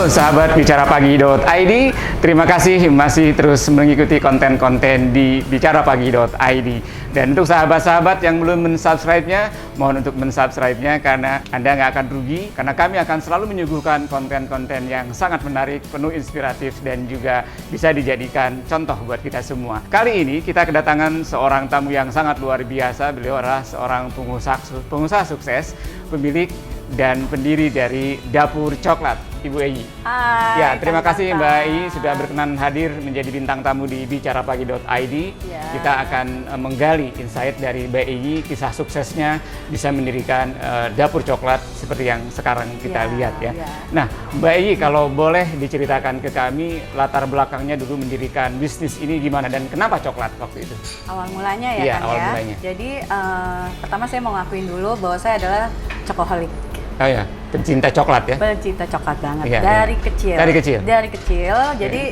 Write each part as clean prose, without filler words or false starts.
Halo sahabat bicarapagi.id, terima kasih masih terus mengikuti konten-konten di bicarapagi.id. Dan untuk sahabat-sahabat yang belum mensubscribe-nya, mohon untuk mensubscribe-nya karena Anda nggak akan rugi, karena kami akan selalu menyuguhkan konten-konten yang sangat menarik, penuh inspiratif, dan juga bisa dijadikan contoh buat kita semua. Kali ini kita kedatangan seorang tamu yang sangat luar biasa. Beliau adalah seorang pengusaha sukses, pemilik dan pendiri dari Dapur Coklat, Ibu Ei. Hai, ya, terima kasih Mbak Ei sudah berkenan hadir menjadi bintang tamu di bicarapagi.id. Ya. Kita akan menggali insight dari Mbak Ei, kisah suksesnya bisa mendirikan Dapur Coklat seperti yang sekarang kita lihat ya. Nah, Mbak Ei kalau boleh diceritakan ke kami latar belakangnya dulu mendirikan bisnis ini gimana dan kenapa coklat waktu itu? Awal mulanya ya, Iya, kan awal ya. mulanya. Jadi pertama saya mau ngakuin dulu bahwa saya adalah cokoholic. Oh ya, pencinta coklat ya? Pencinta coklat banget, Iya, dari iya. kecil. Dari kecil? Dari kecil, jadi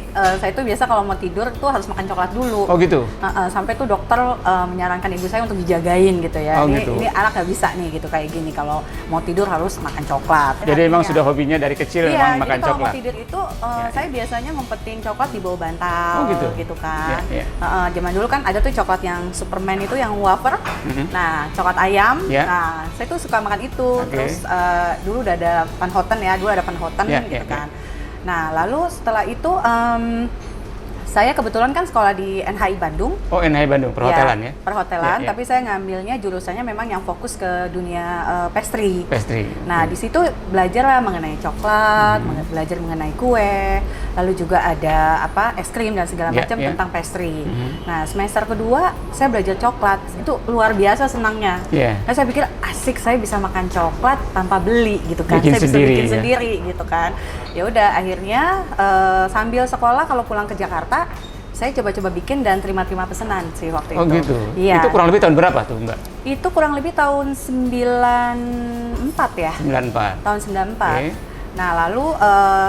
saya tuh biasa kalau mau tidur tuh harus makan coklat dulu. Oh gitu? Sampai tuh dokter menyarankan ibu saya untuk dijagain gitu ya. Oh, ini, gitu. ini anak nggak bisa nih gitu kayak gini, kalau mau tidur harus makan coklat. Jadi emang sudah hobinya dari kecil memang makan jadi kalau coklat? mau tidur itu saya biasanya ngumpetin coklat di bawah bantal. Oh gitu? Kan. Ya, ya. Zaman dulu kan ada tuh coklat yang Superman itu yang wafer. Nah, coklat ayam. Ya. Nah, saya tuh suka makan itu. Oke. Terus dulu udah ada Van Houten ya, dulu ada Van Houten Ya, gitu ya, kan. Nah, lalu setelah itu saya kebetulan kan sekolah di NHI Bandung. Oh, NHI Bandung, perhotelan ya? Perhotelan, Ya, ya. tapi saya ngambilnya jurusannya memang yang fokus ke dunia pastry. Pastry. Nah, di situ belajar lah mengenai coklat, belajar mengenai kue, lalu juga ada es krim dan segala Ya, macam ya. tentang pastry. Nah, semester kedua saya belajar coklat, itu luar biasa senangnya. Ya. Nah, saya pikir asik, saya bisa makan coklat tanpa beli gitu kan. Bikin saya sendiri, bisa bikin ya. sendiri gitu kan. Ya udah, akhirnya sambil sekolah kalau pulang ke Jakarta, saya coba-coba bikin dan terima-terima pesanan sih waktu Oh itu. gitu? Iya. Itu kurang lebih tahun berapa tuh Mbak? Itu kurang lebih tahun 94 ya. 94. Tahun 94. Oke. Nah, lalu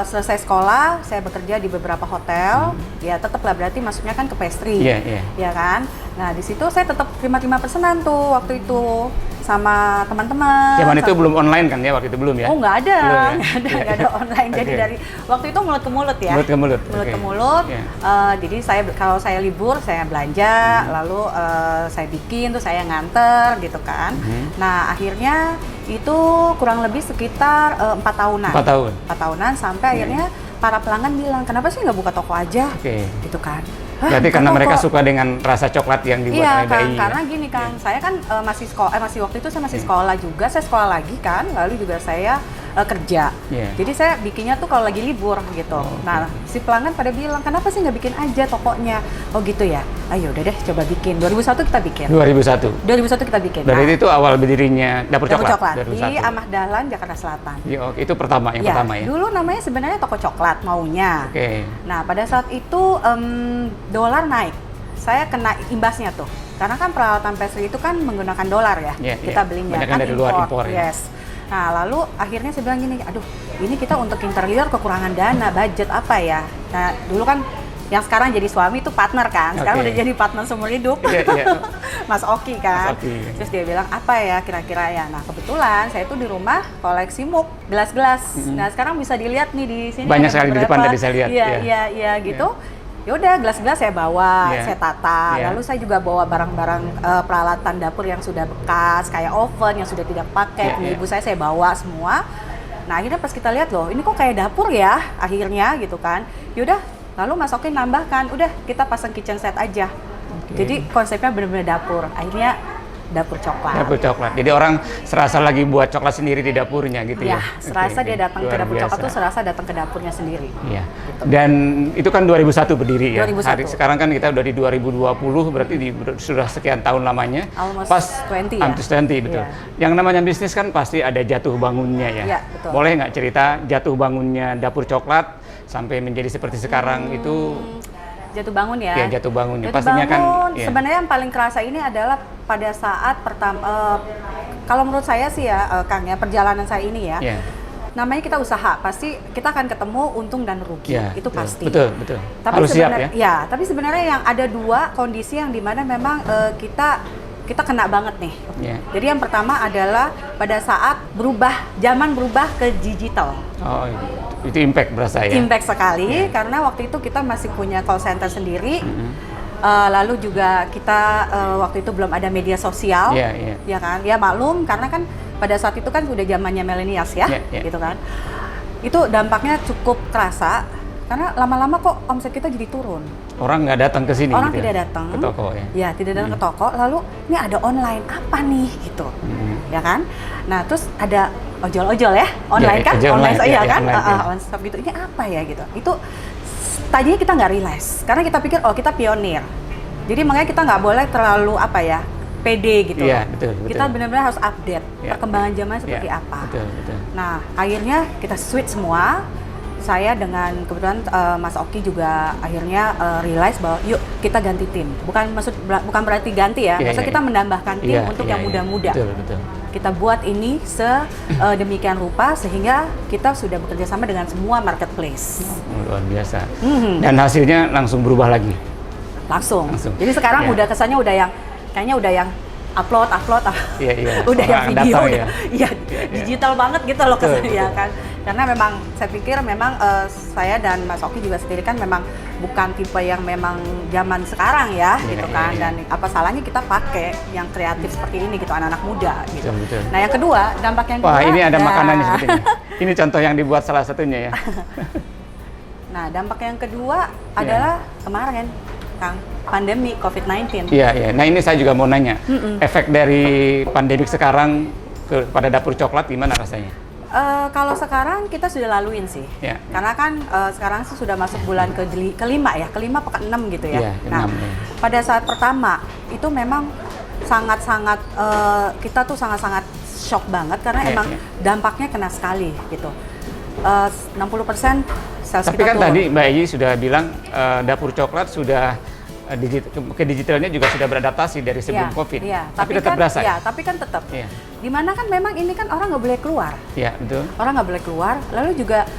selesai sekolah, saya bekerja di beberapa hotel. Ya, tetaplah berarti masuknya kan ke pastry. Iya, iya. Ya kan? Nah, di situ saya tetap terima-terima pesanan tuh waktu itu sama teman-teman. Zaman itu belum online kan ya, waktu itu belum ya? Oh, nggak ada. Belum ya? Nggak ada online. Jadi Oke. dari waktu itu mulut ke mulut ya. Mulut ke mulut. Mulut Oke. ke mulut. Iya. Jadi kalau saya libur, saya belanja, lalu saya bikin, tuh saya nganter gitu kan. Nah, akhirnya itu kurang lebih sekitar 4 tahunan. 4 tahun. 4 tahunan sampai akhirnya para pelanggan bilang, kenapa sih nggak buka toko aja? Oke. Gitu kan. Hah, Berarti buka karena mereka toko? suka dengan rasa coklat yang dibuat Iya oleh kan, Mbak Ei, karena ya? gini kan, saya kan masih waktu itu saya masih sekolah juga, saya sekolah lagi kan, lalu juga saya kerja. Iya. Jadi saya bikinnya tuh kalau lagi libur gitu. Oh, Nah, si pelanggan pada bilang, kenapa sih nggak bikin aja tokonya? Oh gitu ya, ayo udah deh coba bikin. 2001 kita bikin. 2001. 2001 kita bikin. Berarti itu awal berdirinya Dapur Dapur Coklat? Coklat di 2001. Ahmad Dahlan, Jakarta Selatan. Iya, oke. Itu pertama, yang pertama ya? Dulu namanya sebenarnya toko coklat maunya. Oke. Nah, pada saat itu dolar naik. Saya kena imbasnya tuh. Karena kan peralatan pastry itu kan menggunakan dolar ya. Iya, Kita iya. belinya Banyak kan dari luar, impor ya. Yes. Nah, lalu akhirnya saya bilang gini, aduh, ini kita untuk interior kekurangan dana, budget apa ya? Nah, dulu kan yang sekarang jadi suami itu partner kan. Sekarang Oke. udah jadi partner seumur hidup. Iya, iya. Mas Oki kan. Mas Oki. Terus dia bilang, apa ya kira-kira ya? Nah, kebetulan saya tuh di rumah koleksi mug, gelas-gelas. Nah, sekarang bisa dilihat nih di sini. Banyak ada sekali di depan beberapa. tadi saya lihat, Iya, iya. iya gitu. Ya udah, gelas-gelas saya bawa, Iya. saya tata. Iya. Lalu saya juga bawa barang-barang peralatan dapur yang sudah bekas, kayak oven yang sudah tidak Iya, pakai. Punya iya. ibu saya bawa semua. Nah, akhirnya pas kita lihat, loh, ini kok kayak dapur ya akhirnya gitu kan. Yaudah, lalu Mas Oki nambahkan, udah kita pasang kitchen set aja. Oke. Jadi konsepnya benar-benar dapur. Akhirnya Dapur Coklat. Dapur Coklat. Jadi orang serasa lagi buat coklat sendiri di dapurnya gitu ya? Ya, serasa Oke, dia oke. datang ke Luar Dapur Coklat biasa. tuh serasa datang ke dapurnya sendiri. Iya. Dan itu kan 2001 berdiri ya. 2001. Sekarang kan kita udah di 2020, berarti sudah sekian tahun lamanya. Almost Pas 20 ya. Almost 20, betul. Iya. Yang namanya bisnis kan pasti ada jatuh bangunnya ya. Iya, betul. Boleh nggak cerita jatuh bangunnya Dapur Coklat sampai menjadi seperti sekarang itu? Jatuh bangun ya. Ya, jatuh bangunnya. Jatuh Pastinya kan, bangun, iya. sebenarnya yang paling kerasa ini adalah pada saat pertama, kalau menurut saya sih ya, Kang ya, perjalanan saya ini ya, Iya. namanya kita usaha, pasti kita akan ketemu untung dan rugi, Iya, itu betul. pasti. Betul, betul. Tapi Harus siap ya. ya, tapi sebenarnya yang ada dua kondisi yang dimana memang kita kena banget nih. Iya. Jadi yang pertama adalah pada saat zaman berubah ke digital. Oh, itu impact berasa ya? Impact sekali, karena waktu itu kita masih punya call center sendiri. Lalu juga kita waktu itu belum ada media sosial, ya kan? Ya maklum, karena kan pada saat itu kan udah zamannya millennials ya, gitu kan. Itu dampaknya cukup kerasa, karena lama-lama kok omset kita jadi turun. Orang nggak datang ke sini. Orang gitu tidak datang ke toko ya? Ya, tidak datang ke toko. Lalu ini ada online apa nih gitu, ya kan? Nah terus ada ojol-ojol ya, online kan? Online, iya kan? On stop gitu. Ini apa ya gitu? Itu tadinya kita nggak realize, karena kita pikir oh kita pionir. Jadi makanya kita nggak boleh terlalu apa ya, pede gitu. Iya, betul. Kita benar-benar harus update perkembangan zaman seperti apa. Betul. Nah akhirnya kita switch semua. Saya dengan kebetulan Mas Oki juga akhirnya realize bahwa yuk kita ganti tim. Bukan berarti ganti ya. Maksudnya kita menambahkan tim untuk yang muda-muda. Betul. Kita buat ini sedemikian rupa sehingga kita sudah bekerja sama dengan semua marketplace. Luar biasa. Dan hasilnya langsung berubah lagi. Langsung. Jadi sekarang udah kesannya kayaknya udah yang upload. Iya. Udah yang video, datang, iya. Digital banget gitu loh kesannya ya kan. Karena memang saya pikir memang saya dan Mas Oki juga sendiri kan memang bukan tipe yang memang zaman sekarang ya gitu kan. Dan apa salahnya kita pakai yang kreatif seperti ini gitu, anak-anak muda gitu. Betul. Nah yang kedua, dampak yang kedua. Wah ini ada makanannya seperti ini. Ini contoh yang dibuat salah satunya ya. Nah dampak yang kedua adalah kemarin Kang, pandemi COVID-19. Iya. Nah ini saya juga mau nanya, efek dari pandemi sekarang pada dapur coklat gimana rasanya? Kalau sekarang kita sudah laluin sih, karena kan sekarang sih sudah masuk bulan kelima pekan 6 gitu ya. Nah, pada saat pertama itu memang sangat-sangat kita tuh sangat-sangat shock banget karena emang dampaknya kena sekali gitu. 60% sales Tapi kita kan turun. tadi Mbak Egy sudah bilang dapur coklat sudah ke digitalnya juga sudah beradaptasi dari sebelum COVID. Tapi tetap berasa. Iya, tapi kan tetap. Dimana kan memang ini kan orang nggak boleh keluar. Iya, betul. Orang nggak boleh keluar, lalu juga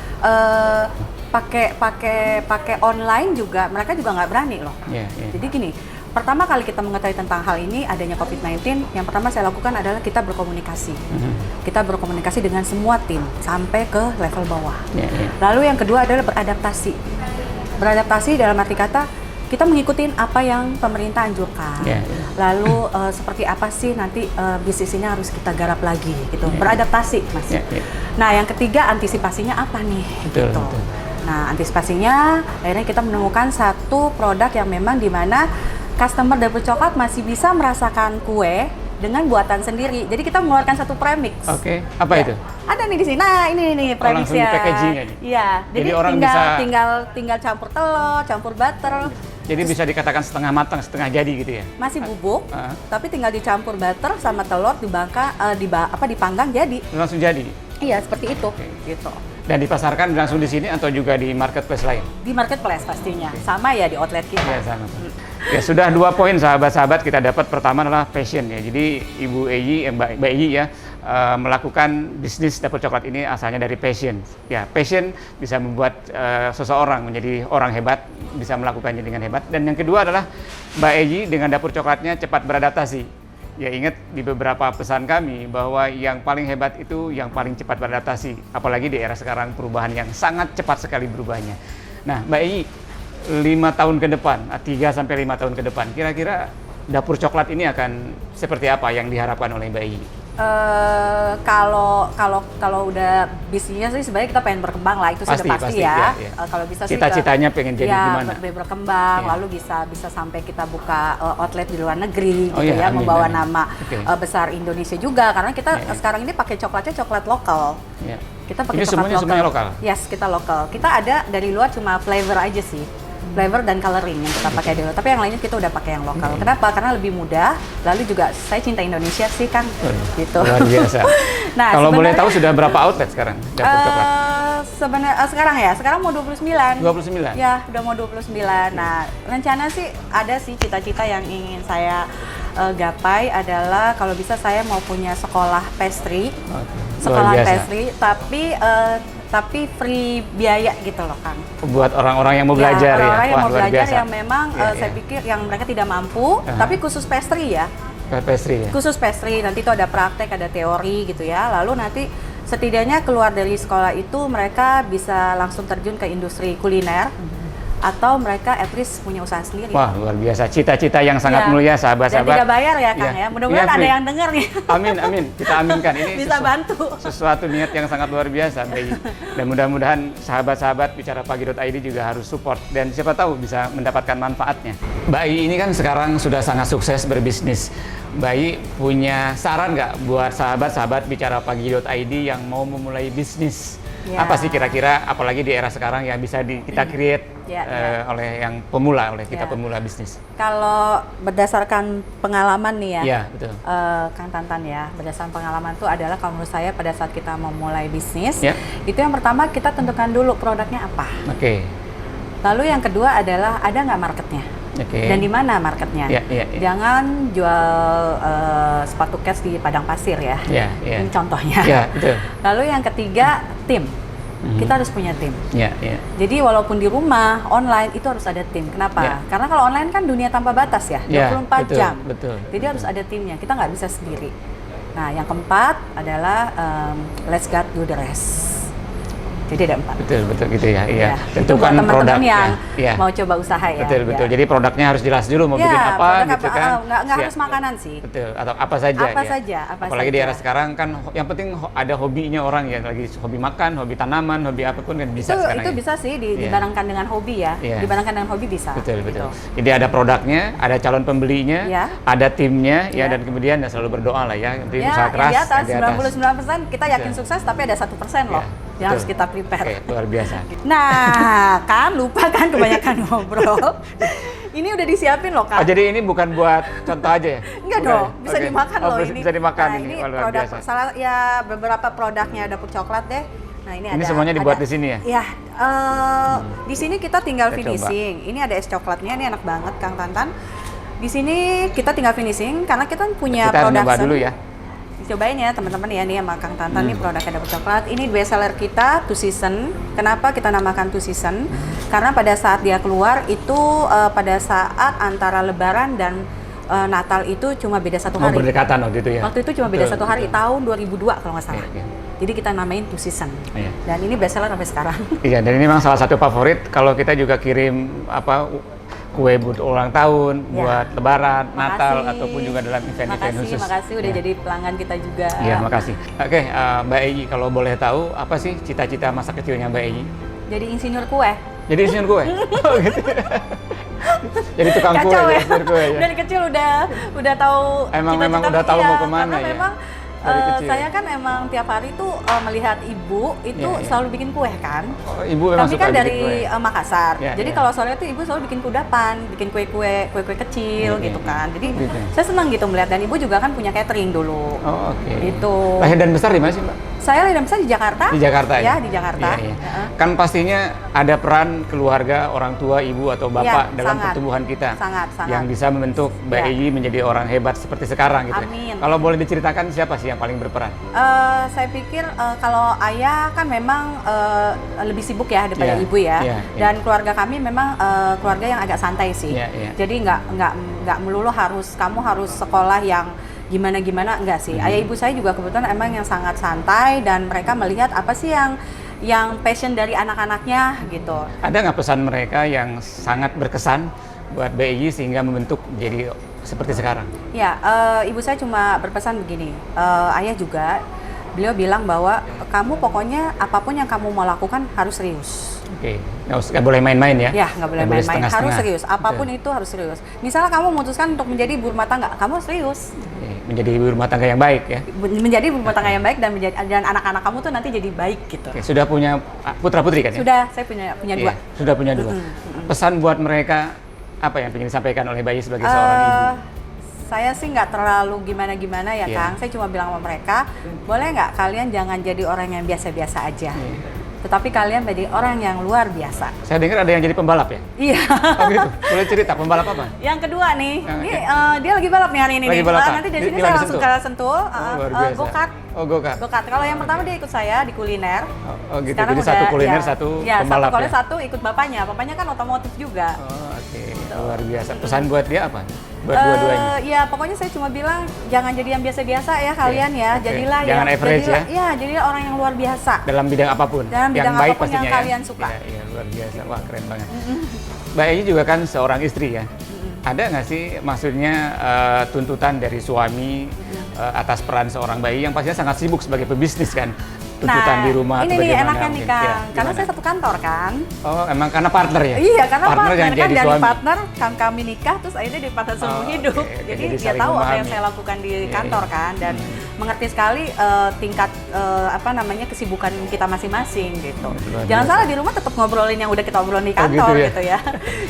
pakai online juga mereka juga nggak berani loh. Jadi gini, pertama kali kita mengetahui tentang hal ini adanya COVID-19, yang pertama saya lakukan adalah kita berkomunikasi. Kita berkomunikasi dengan semua tim sampai ke level bawah. Lalu yang kedua adalah beradaptasi. Beradaptasi dalam arti kata kita mengikuti apa yang pemerintah anjurkan. Lalu seperti apa sih nanti bisnis ini harus kita garap lagi gitu. Beradaptasi Mas. Nah, yang ketiga antisipasinya apa nih? Betul. Nah, antisipasinya akhirnya kita menemukan satu produk yang memang di mana customer dapur coklat masih bisa merasakan kue dengan buatan sendiri. Jadi kita mengeluarkan satu premix. Oke, apa itu? Ada nih di sini. Nah, ini premixnya. Langsung di packaging aja. Iya. Jadi orang tinggal campur telur, campur butter. Jadi bisa dikatakan setengah matang, setengah jadi gitu ya? Masih bubuk, tapi tinggal dicampur butter sama telur dipanggang jadi. Langsung jadi? Iya, seperti itu. Gitu. Dan dipasarkan langsung di sini atau juga di marketplace lain? Di marketplace pastinya, sama ya di outlet kita. Ya, sama. Ya sudah 2 poin sahabat-sahabat kita dapat. Pertama adalah passion ya. Jadi Ibu Egy, Mbak Egy ya melakukan bisnis dapur coklat ini asalnya dari passion. Ya, passion bisa membuat seseorang menjadi orang hebat, bisa melakukannya dengan hebat. Dan yang kedua adalah Mbak Egy dengan dapur coklatnya cepat beradaptasi. Ya ingat di beberapa pesan kami bahwa yang paling hebat itu yang paling cepat beradaptasi. Apalagi di era sekarang perubahan yang sangat cepat sekali berubahnya. Nah Mbak Egy, 5 tahun ke depan, 3-5 tahun ke depan, kira-kira dapur coklat ini akan seperti apa yang diharapkan oleh Mbak Egy? Kalau udah bisnisnya sih sebenarnya kita pengen berkembang lah, itu sudah pasti ya. Kalau bisa sih cita-citanya pengen jadi gimana? Berkembang, lalu bisa sampai kita buka outlet di luar negeri gitu ya, amin, membawa amin. nama besar Indonesia juga karena kita sekarang ini pakai coklatnya coklat lokal. Kita pakai coklat semuanya lokal. Yes, kita lokal. Kita ada dari luar cuma flavor aja sih. Flavor dan coloring yang kita pakai dulu, tapi yang lainnya kita udah pakai yang lokal. Kenapa? Karena lebih mudah. Lalu juga saya cinta Indonesia sih kan, gitu. Luar biasa. Nah, kalau boleh tahu sudah berapa outlet sekarang dapur coklat? Sekarang mau 29. 29? Ya, udah mau 29. Nah, rencana sih ada sih cita-cita yang ingin saya gapai adalah kalau bisa saya mau punya sekolah pastry. Sekolah pastry, tapi free biaya gitu loh Kang. Buat orang-orang yang mau belajar ya? Orang-orang yang mau belajar biasa. yang memang saya pikir yang mereka tidak mampu, tapi khusus pastry ya. Pastry ya? Khusus pastry, nanti itu ada praktek, ada teori gitu ya. Lalu nanti setidaknya keluar dari sekolah itu mereka bisa langsung terjun ke industri kuliner, atau mereka at least punya usaha sendiri. Wah, luar biasa. Cita-cita yang sangat mulia, sahabat-sahabat. Dan tidak bayar ya, Kang ya. Mudah-mudahan ada yang dengar nih. Amin, amin. Kita aminkan. Ini bisa bantu. Sesuatu niat yang sangat luar biasa, Mbak Iyi. Dan mudah-mudahan sahabat-sahabat bicara pagi.id juga harus support. Dan siapa tahu bisa mendapatkan manfaatnya. Mbak Iyi ini kan sekarang sudah sangat sukses berbisnis. Mbak Iyi punya saran nggak buat sahabat-sahabat bicara pagi.id yang mau memulai bisnis? Ya. Apa sih kira-kira, apalagi di era sekarang yang bisa kita create oleh yang pemula, oleh kita pemula bisnis? Kalau berdasarkan pengalaman nih ya, betul. Kang Tantan ya, berdasarkan pengalaman itu adalah kalau menurut saya pada saat kita memulai bisnis, itu yang pertama kita tentukan dulu produknya apa. Oke. Lalu yang kedua adalah ada nggak marketnya? Dan di mana marketnya? Jangan jual sepatu kets di padang pasir ya. Ini contohnya. Betul. Lalu yang ketiga, tim. Kita harus punya tim. Jadi walaupun di rumah, online itu harus ada tim. Kenapa? Karena kalau online kan dunia tanpa batas ya, 24 jam. Betul. Jadi harus ada timnya. Kita nggak bisa sendiri. Nah, yang keempat adalah let's get do the rest. Jadi ada 4. Betul gitu ya. Iya. Tentukan teman-teman yang mau coba usaha ya. Betul. Jadi produknya harus jelas dulu mau bikin apa gitu kan. Nggak harus makanan sih. Betul. Atau apa saja. Apalagi di era sekarang kan yang penting ada hobinya orang ya, lagi hobi makan, hobi tanaman, hobi apapun kan bisa sekarang. Itu bisa sih dibarengkan dengan hobi ya. Dibarengkan dengan hobi bisa. Betul. Jadi ada produknya, ada calon pembelinya, ada timnya dan kemudian selalu berdoa lah ya. Nanti usaha keras. Di atas 99% kita yakin sukses, tapi ada 1% loh. Yang harus kita prepare. Luar biasa. Nah, kan lupa kan kebanyakan ngobrol. Ini udah disiapin loh, Kak. Oh, jadi ini bukan buat contoh aja ya? Enggak dong, bisa dimakan loh ini. Bisa dimakan ini produk beberapa produknya Dapur Coklat deh. Nah, ini semuanya dibuat di sini ya? Iya. Di sini kita tinggal finishing. Ini ada es coklatnya, ini enak banget, Kang Tantan. Di sini kita tinggal finishing karena kita punya production. Kita coba dulu ya. Cobain ya teman-teman ya, nih sama Kang Tantan nih produknya Dapur Coklat. Ini best seller kita Two Season. Kenapa kita namakan Two Season? Karena pada saat dia keluar itu pada saat antara Lebaran dan Natal itu cuma beda 1 hari. Berdekatan waktu itu ya. Waktu itu cuma beda 1 hari, tahun 2002 kalau nggak salah. Jadi kita namain Two Season. Dan ini best seller sampai sekarang. Iya, dan ini memang salah satu favorit kalau kita juga kirim kue buat ulang tahun, buat Lebaran, Natal, ataupun juga dalam event-event khusus. Makasih udah jadi pelanggan kita juga. Iya, makasih. Oke, Mbak Iyi, kalau boleh tahu, apa sih cita-cita masa kecilnya Mbak Iyi? Jadi insinyur kue. Jadi insinyur kue? Oh gitu. Jadi tukang kue, insinyur kue ya? Dari kecil udah tahu. Memang udah tahu mau kemana ya? Memang saya kan emang tiap hari tuh melihat ibu itu selalu bikin kue kan. Oh, ibu memang Kami suka kan dari Makassar. Jadi kalau sore itu ibu selalu bikin kudapan, bikin kue-kue kecil gitu kan. Jadi saya senang gitu melihat, dan ibu juga kan punya catering dulu. Oh, oke. Itu. Lahir dan besar di mana sih, Mbak? Saya lahir dan besar di Jakarta. Di Jakarta ya? Di Jakarta. Kan pastinya ada peran keluarga, orang tua, ibu atau bapak dalam pertumbuhan kita. Sangat. Yang bisa membentuk Mbak Iyi menjadi orang hebat seperti sekarang gitu. Amin. Kalau boleh diceritakan siapa sih yang paling berperan? Saya pikir kalau ayah kan memang lebih sibuk ya daripada ibu ya. Dan keluarga kami memang keluarga yang agak santai sih. Jadi nggak melulu kamu harus sekolah yang gimana enggak sih. Ayah ibu saya juga kebetulan emang yang sangat santai, dan mereka melihat apa sih yang passion dari anak-anaknya gitu. Ada nggak pesan mereka yang sangat berkesan buat Mbak Iyi sehingga membentuk jadi seperti sekarang? Ya, ibu saya cuma berpesan begini, ayah juga, beliau bilang bahwa kamu pokoknya apapun yang kamu mau lakukan harus serius. Oke, nggak boleh main-main ya? Ya, nggak boleh main-main, harus serius. Apapun itu harus serius. Misalnya kamu memutuskan untuk menjadi ibu rumah tangga, kamu harus serius. Menjadi ibu rumah tangga yang baik ya? Menjadi ibu rumah tangga yang baik, dan anak-anak kamu tuh nanti jadi baik gitu. Oke, sudah punya putra-putri kan ya? Sudah, saya punya 2. Sudah punya 2. Pesan buat mereka, apa yang ingin disampaikan oleh Mbak Iyi sebagai seorang ibu? Saya sih nggak terlalu gimana-gimana ya Kang. Saya cuma bilang sama mereka, boleh nggak kalian jangan jadi orang yang biasa-biasa aja. Tetapi kalian menjadi orang yang luar biasa. Saya dengar ada yang jadi pembalap ya? Iya. Oh gitu. Boleh cerita pembalap apa? Yang kedua nih, dia lagi balap nih hari ini. Lagi balap, nanti dari sini saya langsung ke Sentul, go-kart. Oh, go-kart. Go-kart. Kalau yang pertama dia ikut saya di kuliner. Oh gitu. Sekarang Jadi satu udah, kuliner, ya, satu ya, pembalap satu kuliner, ya. satu ikut bapaknya. Bapaknya kan otomotif juga. Oh, oke. Luar biasa. Pesan buat dia apa? Buat dua-duanya. Ya pokoknya saya cuma bilang jangan jadi yang biasa-biasa ya kalian ya. Oke. Jadilah Jangan average jadilah, ya. Jadilah orang yang luar biasa. Dalam bidang apapun. Dalam bidang yang baik apapun yang pastinya kalian ya. suka. Iya, luar biasa. Wah, keren banget. Mbak Egy juga kan seorang istri ya. Ada nggak sih maksudnya tuntutan dari suami atas peran seorang bayi yang pastinya sangat sibuk sebagai pebisnis kan? Tuntutan di rumah ini atau nih bagaimana enaknya nih mungkin? Kang, Ya, karena gimana? saya satu kantor kan. Oh, emang karena partner ya? Iya, karena partner yang kan jadi dari suami. partner kami nikah terus akhirnya jadi partner seumur hidup. oke. Jadi Jadi dia saling tahu apa yang memahami. saya lakukan di Iya, kantor iya. kan dan mengerti sekali tingkat kesibukan kita masing-masing gitu. Luar Jangan biasa. salah di rumah tetap ngobrolin yang udah kita obrolin di Oh, kantor gitu ya? gitu ya.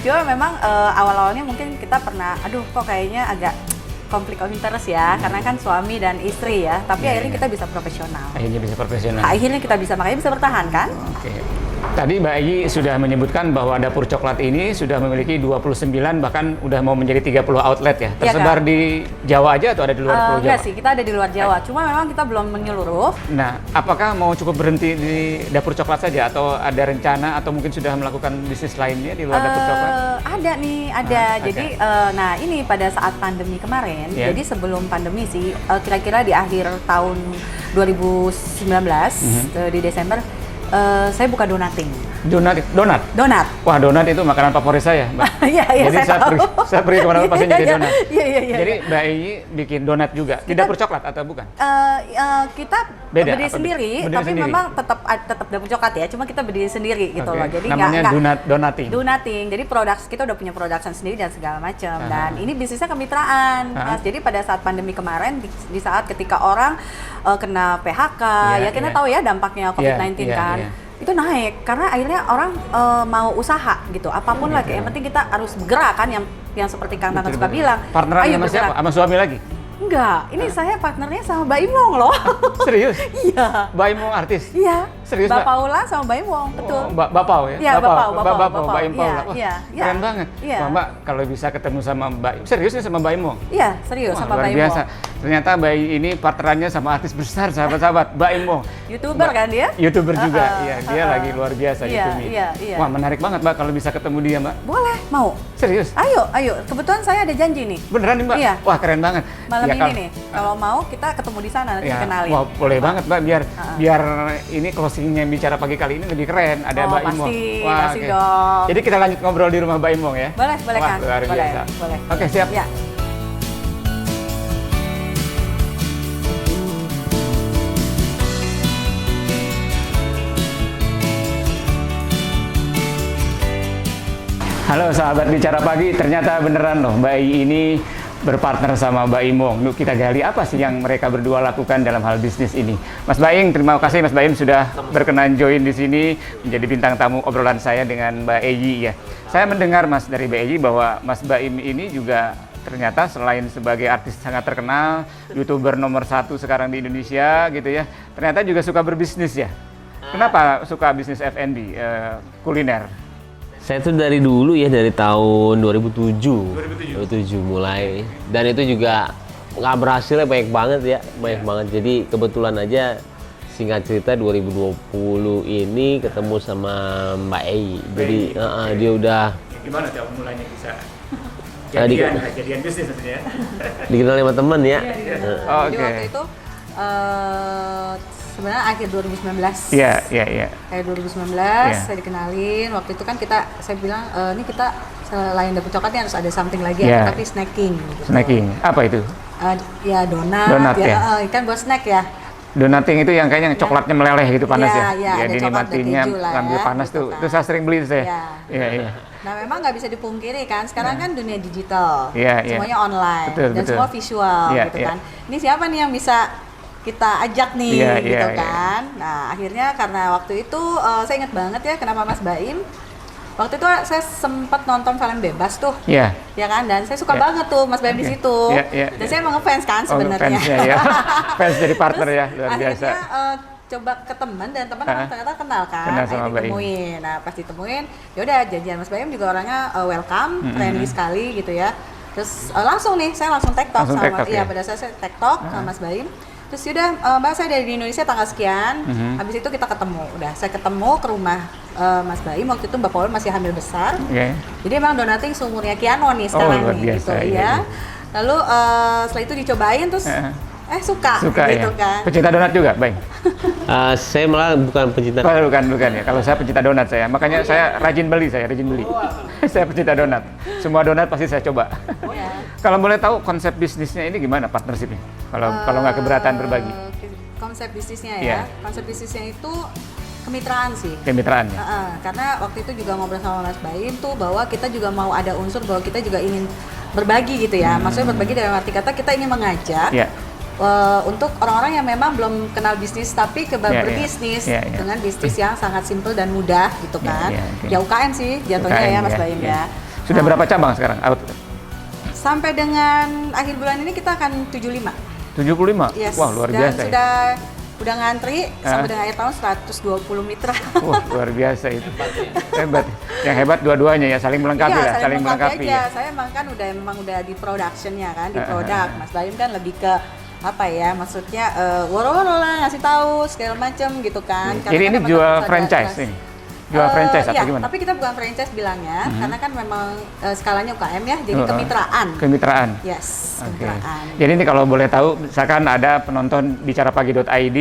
Cuma memang awal-awalnya mungkin kita pernah aduh kok kayaknya agak konflik of interest ya, karena kan suami dan istri ya, tapi Iya, akhirnya iya. kita bisa profesional. Akhirnya bisa profesional. Akhirnya kita bisa, makanya bisa bertahan kan? Oke. Tadi Mbak Egy sudah menyebutkan bahwa Dapur Coklat ini sudah memiliki 29 bahkan udah mau menjadi 30 outlet ya. Iya, Tersebar Kak. di Jawa aja atau ada di luar Pulau Jawa? Enggak sih, kita ada di luar Jawa, cuma memang kita belum menyeluruh. Nah, apakah mau cukup berhenti di Dapur Coklat saja atau ada rencana atau mungkin sudah melakukan bisnis lainnya di luar Dapur Coklat? Ada nih, ada. Ada. Jadi, nah ini pada saat pandemi kemarin, Iya. jadi sebelum pandemi sih, kira-kira di akhir tahun 2019, di Desember, saya buka donating. Donat? Donat. Wah, donat itu makanan favorit saya, Mbak. Iya, iya, Jadi saya tahu. saya pergi kemana-mana pasti nyari Iya, donat. iya, iya. Jadi Mbak Egy bikin donat juga di Dapur Coklat atau bukan? Kita Beda, berdiri apa? sendiri, Berdiri tapi sendiri? memang tetap Dapur Coklat ya, cuma kita berdiri sendiri gitu Oke. loh. Jadi namanya nggak donating. donating. Jadi kita udah punya production sendiri dan segala macam. Aha. Dan ini bisnisnya kemitraan. Aha. Mas. Jadi pada saat pandemi kemarin, di saat ketika orang kena PHK, Iya, ya kita iya. tahu ya dampaknya COVID-19 Iya, kan. iya. Itu naik karena akhirnya orang mau usaha gitu. Apapun lah, yang penting kita harus bergerak kan, yang seperti Kang Tatang suka bilang. Partneran "Ayo sama bergerak." siapa? Sama suami lagi? Enggak, ini saya partnernya sama Mbak Imong loh. Serius? Iya. Mbak Imong artis? Iya. Serius, Mbak Mbak? Paula sama Mbak Imong, betul. Oh, Mbak Pau ya? Iya, Mbak Pau. Mbak Im Paula. Iya, Wah, iya, iya. keren banget. Iya. Wah, Mbak, kalau bisa ketemu sama Mbak, serius nih sama Mbak Imong? Iya, serius Wah, sama luar Mbak Imong. biasa. Ternyata Mbak ini partnerannya sama artis besar, sahabat-sahabat. Mbak Imong. YouTuber kan dia? YouTuber juga, iya. Dia lagi luar biasa Iya, YouTube. iya, iya. Wah, menarik banget Mbak kalau bisa ketemu dia, Mbak. Boleh, mau? Serius? Ayo. Kebetulan saya ada janji nih. Beneran nih, Mbak? Iya. Wah, keren banget. Malam Ya, ini nih. Kalau mau kita ketemu di sana nanti Ya, kenalin. wah, boleh banget Mbak, biar ini closingnya bicara pagi kali ini lebih keren. Ada Oh, Mbak Imong. pasti oke. dong. Jadi kita lanjut ngobrol di rumah Mbak Imong ya? Boleh Wah, kan? luar biasa. Boleh. Oke, siap. Ya. Halo sahabat Bicara Pagi, ternyata beneran loh Mbak Iyi ini berpartner sama Mbak Imong. Yuk kita gali apa sih yang mereka berdua lakukan dalam hal bisnis ini. Mas Baim, terima kasih Mas Baim sudah berkenan join di sini menjadi bintang tamu obrolan saya dengan Mbak Egy ya. Saya mendengar Mas dari Mbak Egy bahwa Mas Baim ini juga ternyata selain sebagai artis sangat terkenal, YouTuber nomor 1 sekarang di Indonesia gitu ya, ternyata juga suka berbisnis ya. Kenapa suka bisnis F&B, kuliner? Saya tuh dari dulu ya, dari tahun 2007 mulai, dan itu juga nggak berhasil ya, banyak banget ya, banyak banget. Jadi kebetulan aja singkat cerita 2020 ini ketemu sama Mbak Ei. Jadi dia udah Gimana cara mulainya bisa jadian bisnis maksudnya? dikenal sama teman ya. Jadi waktu itu sebenarnya akhir 2019. Iya. Kayak 2019 Iya. saya dikenalin. Waktu itu kan saya bilang ini kita selain dapur coklat ini harus ada something lagi Iya. tapi snacking gitu. Snacking, apa itu? Ya donat Donat, ya, ya. kan buat snack ya. Donating itu yang kayaknya coklatnya meleleh gitu panas Iya, ya? iya, ada dinikmatinya coklat dan keju lah ngambil ya, panas gitu tuh. kan. Itu saya sering beli tuh saya. Iya. Iya. Nah memang nggak bisa dipungkiri kan, sekarang kan dunia digital, Iya, iya. semuanya online Betul, dan betul. semua visual Iya, gitu iya. kan. Ini siapa nih yang bisa kita ajak nih Iya, gitu iya, kan. Nah akhirnya karena waktu itu saya ingat banget ya kenapa Mas Baim. Waktu itu saya sempat nonton film Bebas tuh, Iya. ya kan, dan saya suka Iya. banget tuh Mas Baim di Oke. situ. Iya, iya, Dan iya. saya emang ngefans kan Oh, sebenarnya. fansnya ya. Fans jadi partner ya, luar biasa. Akhirnya coba ke teman dan teman ternyata kenal kan. Kenal sama Akhirnya Mbak Im. ditemuin. Nah pas ditemuin, ya udah janjian. Mas Baim juga orangnya welcome, friendly sekali gitu ya. Terus langsung nih saya langsung TikTok Langsung sama TikTok, ya? pada saat saya TikTok sama Mas Baim. Terus udah Mbak, saya dari Indonesia tanggal sekian. Habis itu kita ketemu. Udah saya ketemu ke rumah Mas Baim. Waktu itu Mbak Paul masih hamil besar. Jadi emang donating seumurnya Kiano nih sekarang luar nih biasa, gitu ya. Lalu setelah itu dicobain terus suka gitu ya. kan. Pecinta donat juga, Baim? Saya malah bukan pecinta. Bukan ya. Kalau saya pecinta donat saya, makanya saya rajin beli. Saya pecinta donat. Semua donat pasti saya coba. Kalau boleh tahu konsep bisnisnya ini gimana partnershipnya? Kalau nggak keberatan berbagi? Konsep bisnisnya ya. Konsep bisnisnya itu kemitraan sih. Kemitraan ya. Karena waktu itu juga ngobrol sama Mas Baim tuh bahwa kita juga mau ada unsur bahwa kita juga ingin berbagi gitu ya. Maksudnya berbagi dalam arti kata kita ingin mengajak. Untuk orang-orang yang memang belum kenal bisnis tapi berbisnis dengan bisnis yang sangat simpel dan mudah gitu kan. Ya UKM sih jatuhnya UKM, ya Mas Baim ya. Sudah berapa cabang sekarang? Sampai dengan akhir bulan ini kita akan 75. 75? Yes. Wah, luar biasa. Udah ngantri sampai dengan akhir tahun 120 mitra. Wah, luar biasa itu. Hebat. Yang hebat dua-duanya ya, saling melengkapi lah, saling melengkapi. Ya. Saya emang kan udah di productionnya kan, di produk. Mas Baim kan lebih ke apa ya, maksudnya woro-woro lah ngasih tahu segala macam gitu kan. Jadi ini jual franchise ini? Jual franchise atau gimana? Tapi kita bukan franchise bilangnya, karena kan memang skalanya UKM ya, jadi kemitraan. Kemitraan? Yes, kemitraan. Jadi ini kalau boleh tahu, misalkan ada penonton bicarapagi.id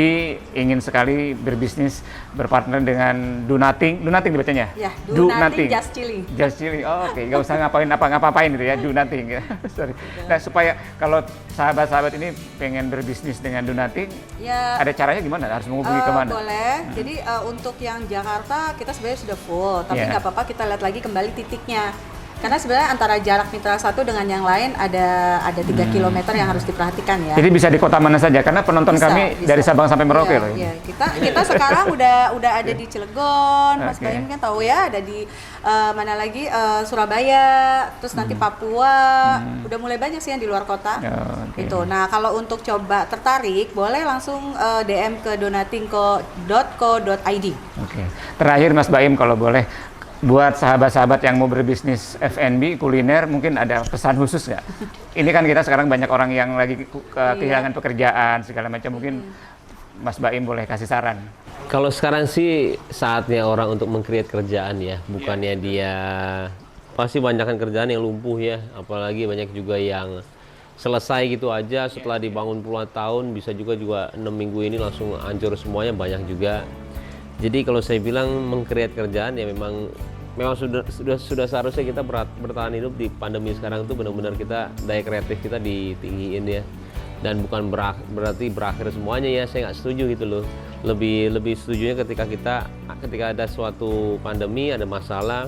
ingin sekali berbisnis, berpartner dengan Do Nothing dibacanya? Ya, Do Nothing Just Chilling. Just Chilling, oke. Nggak usah ngapain gitu ya, Do Nothing. Sorry. Nah, supaya kalau sahabat-sahabat ini pengen berbisnis dengan Do Nothing, ada caranya gimana? Harus menghubungi kemana? Boleh, jadi untuk yang Jakarta kita sebenarnya sudah full, tapi nggak apa-apa kita lihat lagi kembali titiknya. Karena sebenarnya antara jarak mitra satu dengan yang lain ada 3 km yang harus diperhatikan ya. Jadi bisa di kota mana saja, karena penonton kami dari Sabang sampai Merauke loh. Iya. Kita sekarang udah ada di Cilegon, Mas Baim kan tahu ya, ada di mana lagi Surabaya, terus nanti Papua, udah mulai banyak sih yang di luar kota. Gitu. Nah kalau untuk coba tertarik, boleh langsung DM ke donatingco.co.id. Terakhir Mas Baim kalau boleh, buat sahabat-sahabat yang mau berbisnis F&B, kuliner, mungkin ada pesan khusus nggak? Ini kan kita sekarang banyak orang yang lagi kehilangan pekerjaan, segala macam. Mungkin Mas Baim boleh kasih saran. Kalau sekarang sih saatnya orang untuk meng-create kerjaan ya. Bukannya dia, pasti banyakkan kerjaan yang lumpuh ya. Apalagi banyak juga yang selesai gitu aja setelah dibangun puluhan tahun. Bisa juga 6 minggu ini langsung hancur semuanya, banyak juga. Jadi kalau saya bilang meng-create kerjaan ya memang sudah seharusnya kita bertahan hidup di pandemi sekarang tuh benar-benar kita daya kreatif kita ditinggiin ya, dan bukan berarti berakhir semuanya ya, saya nggak setuju gitu loh. Lebih setujunya ketika ada suatu pandemi, ada masalah,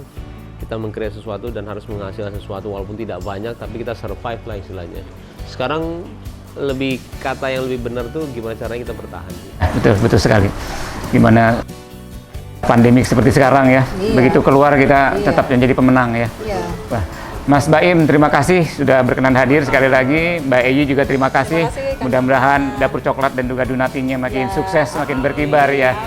kita meng-create sesuatu dan harus menghasilkan sesuatu walaupun tidak banyak, tapi kita survive lah istilahnya. Sekarang kata yang lebih benar tuh gimana caranya kita bertahan. Betul sekali. Gimana pandemik seperti sekarang ya, begitu keluar kita tetap menjadi pemenang ya. Wah, Mas Baim terima kasih sudah berkenan hadir sekali lagi. Mbak Eyi juga terima kasih. Mudah-mudahan Dapur Coklat dan juga Do Nothing-nya makin sukses, makin berkibar ya.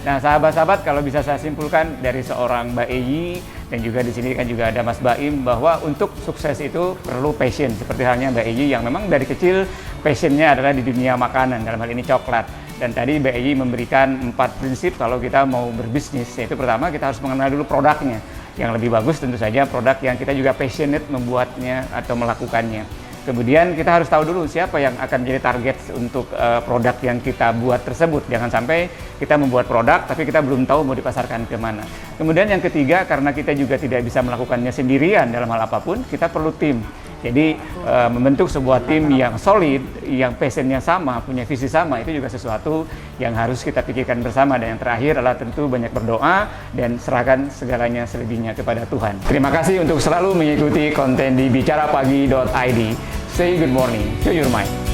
Nah sahabat-sahabat, kalau bisa saya simpulkan dari seorang Mbak Eyi dan juga di sini kan juga ada Mas Baim, bahwa untuk sukses itu perlu passion. Seperti halnya Mbak Eyi yang memang dari kecil passionnya adalah di dunia makanan, dalam hal ini coklat. Dan tadi Mbak Eyi memberikan 4 prinsip kalau kita mau berbisnis, yaitu pertama kita harus mengenal dulu produknya. Yang lebih bagus tentu saja produk yang kita juga passionate membuatnya atau melakukannya. Kemudian kita harus tahu dulu siapa yang akan menjadi target untuk produk yang kita buat tersebut. Jangan sampai kita membuat produk tapi kita belum tahu mau dipasarkan ke mana. Kemudian yang ketiga, karena kita juga tidak bisa melakukannya sendirian dalam hal apapun, kita perlu tim. Jadi membentuk sebuah tim yang solid, yang passionnya sama, punya visi sama, itu juga sesuatu yang harus kita pikirkan bersama. Dan yang terakhir adalah tentu banyak berdoa dan serahkan segalanya selebihnya kepada Tuhan. Terima kasih untuk selalu mengikuti konten di bicarapagi.id. Say good morning to your mind.